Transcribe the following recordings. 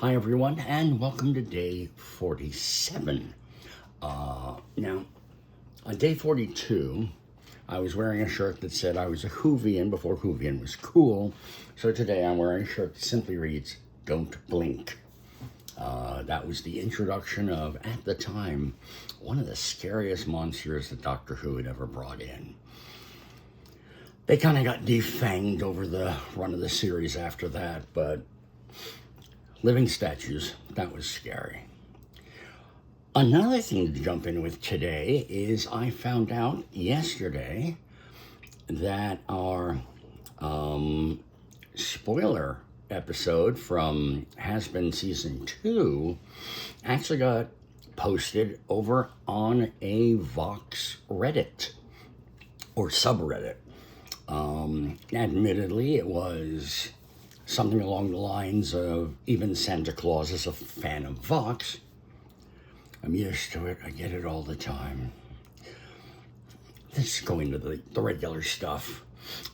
Hi everyone, and welcome to day 47. Now, on day 42, I was wearing a shirt that said I was a Whovian before Whovian was cool. So today I'm wearing a shirt that simply reads, "Don't Blink." That was the introduction of, at the time, one of the scariest monsters that Doctor Who had ever brought in. They kind of got defanged over the run of the series after that, but living statues, that was scary. Another thing to jump in with today is I found out yesterday that our spoiler episode from Has Been Season 2 actually got posted over on a Vox Reddit or subreddit. Admittedly, it was something along the lines of, even Santa Claus is a fan of Vox. I'm used to it. I get it all the time. Let's go into the regular stuff.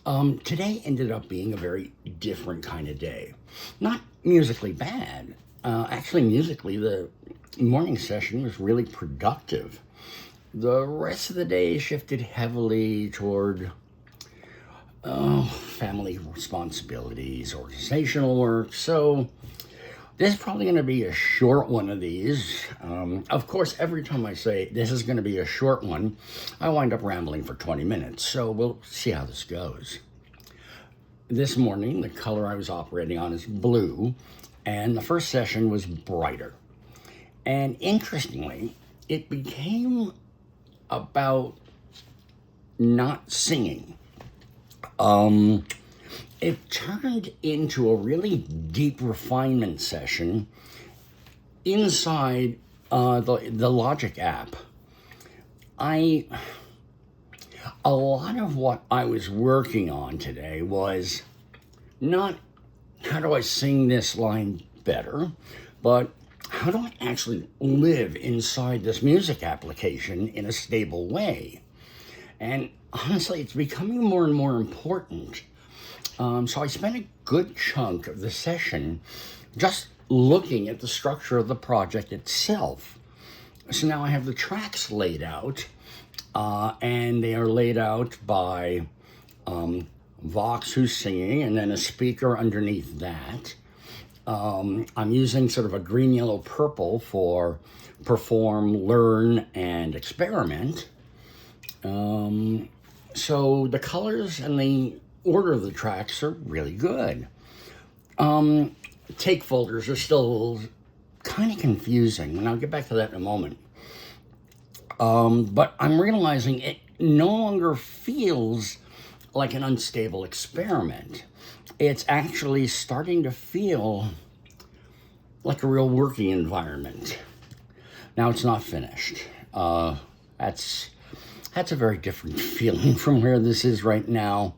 Today ended up being a very different kind of day. Not musically bad. Actually, musically, the morning session was really productive. The rest of the day shifted heavily toward family responsibilities, organizational work. So this is probably going to be a short one of these. Of course, every time I say this is going to be a short one, I wind up rambling for 20 minutes. So we'll see how this goes. This morning, the color I was operating on is blue, and the first session was brighter. And interestingly, it became about not singing. It turned into a really deep refinement session inside the Logic app. A lot of what I was working on today was not how do I sing this line better, but how do I actually live inside this music application in a stable way? And honestly, it's becoming more and more important. So I spent a good chunk of the session just looking at the structure of the project itself. So now I have the tracks laid out, and they are laid out by Vox, who's singing, and then a speaker underneath that. I'm using sort of a green, yellow, purple for perform, learn, and experiment. So the colors and the order of the tracks are really good. Take folders are still kind of confusing, and I'll get back to that in a moment. But I'm realizing it no longer feels like an unstable experiment. It's actually starting to feel like a real working environment. Now it's not finished. That's a very different feeling from where this is right now.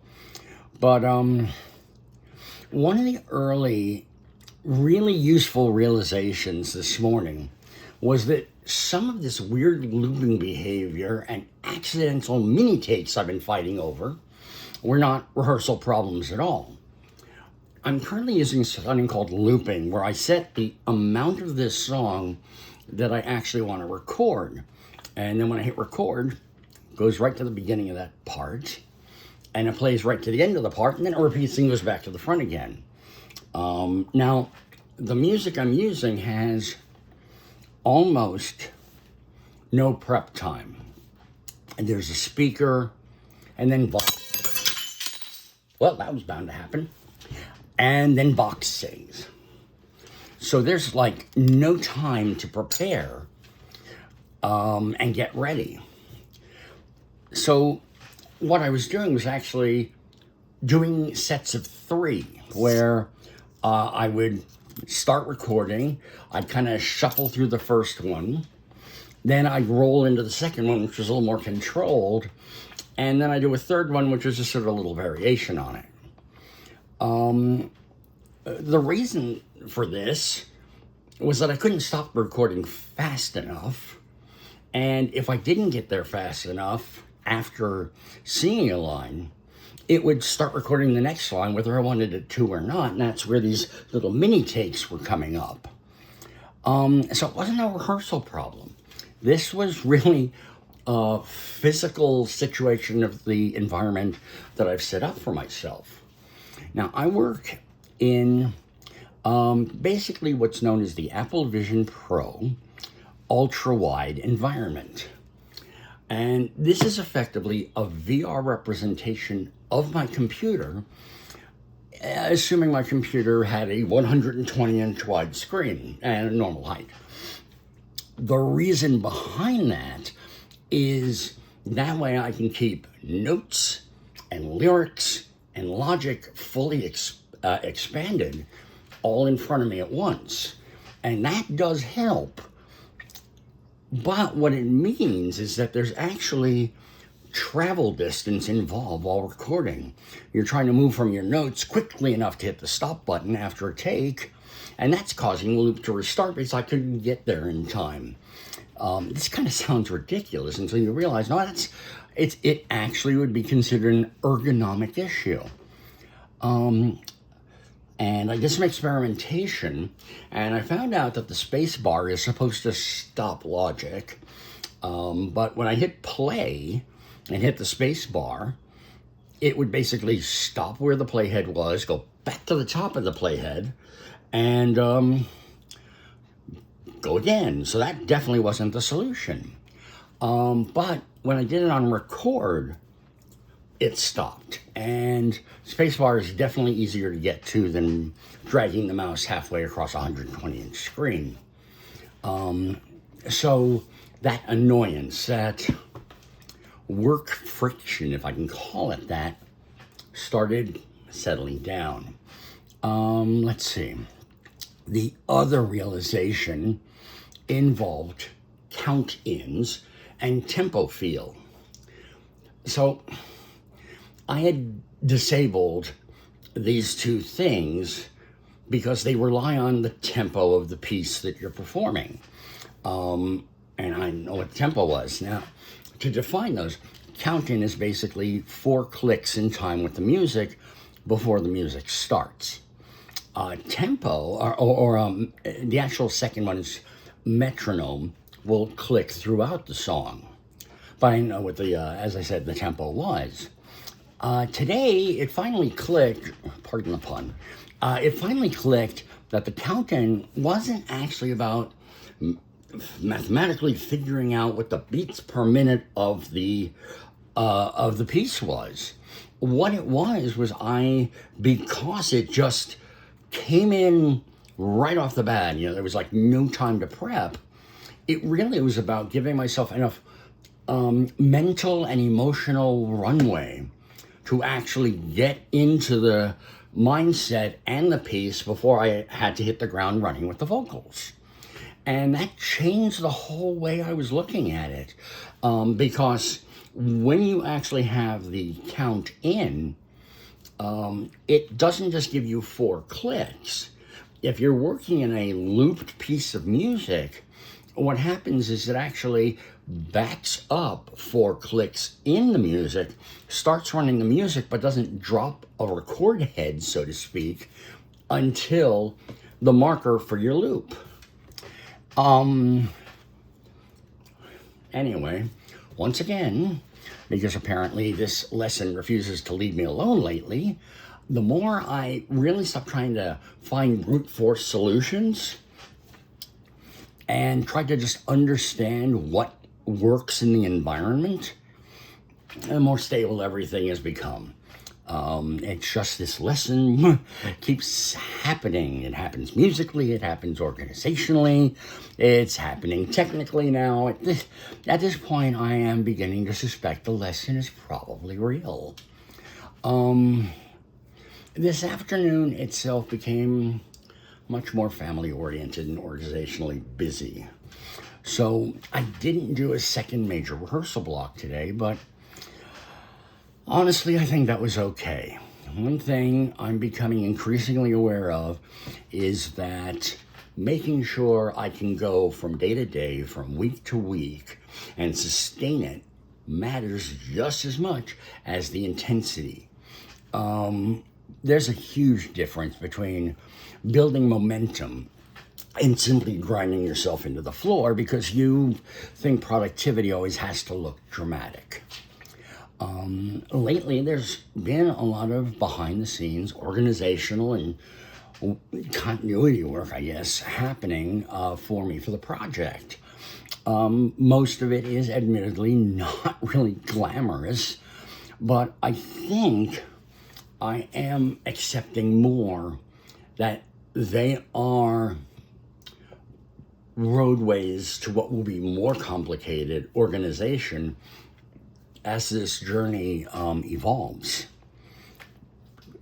But one of the early really useful realizations this morning was that some of this weird looping behavior and accidental mini takes I've been fighting over were not rehearsal problems at all. I'm currently using something called looping, where I set the amount of this song that I actually want to record. And then when I hit record, it goes right to the beginning of that part, and it plays right to the end of the part, and then it repeats and goes back to the front again. Now, the music I'm using has almost no prep time. And there's a speaker, and then well, that was bound to happen. And then Vox sings. So there's like no time to prepare and get ready. So what I was doing was actually doing sets of 3, where I would start recording, I'd kind of shuffle through the first one, then I'd roll into the second one, which was a little more controlled, and then I do a third one, which was just sort of a little variation on it. The reason for this was that I couldn't stop recording fast enough, and if I didn't get there fast enough after singing a line, it would start recording the next line, whether I wanted it to or not, and that's where these little mini takes were coming up. So it wasn't a rehearsal problem. This was really a physical situation of the environment that I've set up for myself. Now, I work in basically what's known as the Apple Vision Pro ultrawide environment. And this is effectively a VR representation of my computer, assuming my computer had a 120-inch wide screen and a normal height. The reason behind that is that way I can keep notes and lyrics and logic fully expanded all in front of me at once. And that does help. But what it means is that there's actually travel distance involved while recording. You're trying to move from your notes quickly enough to hit the stop button after a take, and that's causing the loop to restart because I couldn't get there in time. This kind of sounds ridiculous until you realize, no, it actually would be considered an ergonomic issue. And I did some experimentation, and I found out that the space bar is supposed to stop logic. But when I hit play and hit the space bar, it would basically stop where the playhead was, go back to the top of the playhead, and go again. So that definitely wasn't the solution. But when I did it on record, it stopped. And spacebar is definitely easier to get to than dragging the mouse halfway across a 120-inch screen. So that annoyance, that work friction, if I can call it that, started settling down. Let's see. The other realization involved count-ins and tempo feel. So I had disabled these two things because they rely on the tempo of the piece that you're performing. And I know what tempo was. Now, to define those, count-in is basically 4 clicks in time with the music before the music starts. Tempo, or the actual second one is metronome, will click throughout the song. But I know what the, as I said, the tempo was. Today, it finally clicked, pardon the pun, it finally clicked that the count-in wasn't actually about mathematically figuring out what the beats per minute of the piece was. What it was because it just came in right off the bat, there was like no time to prep. It really was about giving myself enough mental and emotional runway to actually get into the mindset and the piece before I had to hit the ground running with the vocals. And that changed the whole way I was looking at it. Because when you actually have the count in, it doesn't just give you 4 clicks. If you're working in a looped piece of music, what happens is it actually backs up 4 clicks in the music, starts running the music, but doesn't drop a record head, so to speak, until the marker for your loop. Anyway, once again, because apparently this lesson refuses to leave me alone lately, the more I really stop trying to find brute force solutions and try to just understand what works in the environment, the more stable everything has become. It's just this lesson keeps happening. It happens musically, it happens organizationally, it's happening technically now. At this point, I am beginning to suspect the lesson is probably real. This afternoon itself became much more family-oriented and organizationally busy. So I didn't do a second major rehearsal block today, but honestly, I think that was okay. One thing I'm becoming increasingly aware of is that making sure I can go from day to day, from week to week, and sustain it matters just as much as the intensity. There's a huge difference between building momentum and simply grinding yourself into the floor because you think productivity always has to look dramatic. Lately, there's been a lot of behind the scenes organizational and continuity work, I guess, happening for me for the project. Most of it is admittedly not really glamorous, but I think I am accepting more that they are roadways to what will be more complicated organization as this journey evolves.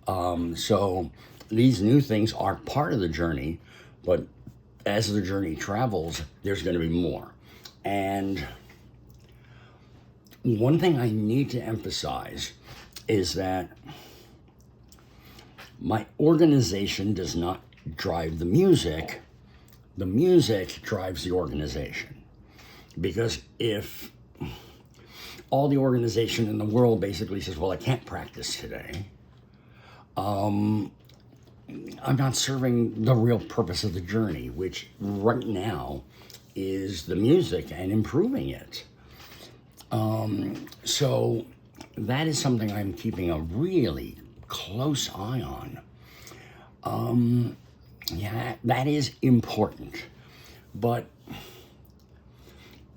So these new things are part of the journey, but as the journey travels, there's going to be more. And one thing I need to emphasize is that my organization does not drive the music drives the organization. Because if all the organization in the world basically says, well, I can't practice today, I'm not serving the real purpose of the journey, which right now is the music and improving it. So that is something I'm keeping a really close eye on. Yeah, that is important. But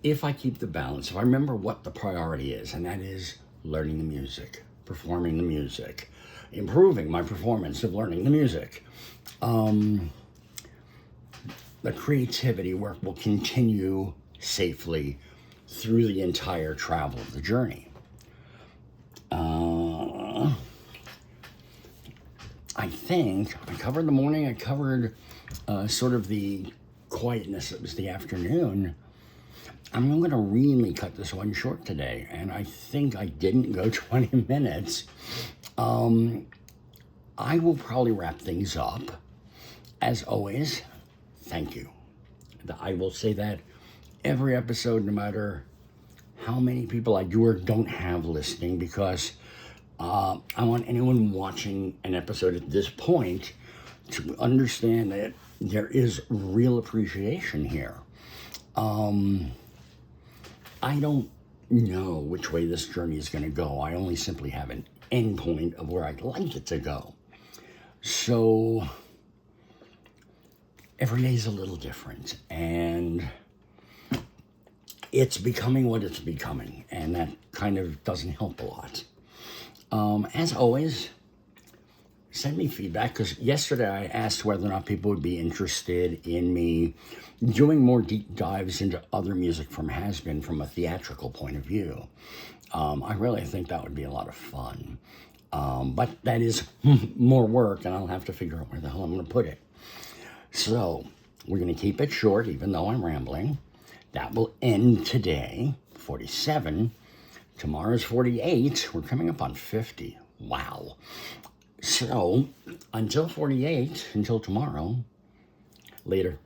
if I keep the balance, if I remember what the priority is, and that is learning the music, performing the music, improving my performance of learning the music, the creativity work will continue safely through the entire travel of the journey. I think I covered the morning, I covered sort of the quietness that was the afternoon. I'm going to really cut this one short today, and I think I didn't go 20 minutes. I will probably wrap things up. As always, thank you. I will say that every episode, no matter how many people I do or don't have listening, because I want anyone watching an episode at this point to understand that there is real appreciation here. I don't know which way this journey is going to go. I only simply have an end point of where I'd like it to go. So every day is a little different, and it's becoming what it's becoming, and that kind of doesn't help a lot. As always, send me feedback, because yesterday I asked whether or not people would be interested in me doing more deep dives into other music from Has-Been from a theatrical point of view. I really think that would be a lot of fun. But that is more work, and I'll have to figure out where the hell I'm going to put it. So we're going to keep it short, even though I'm rambling. That will end today, 47. Tomorrow's 48. We're coming up on 50. Wow. So until 48, until tomorrow, later.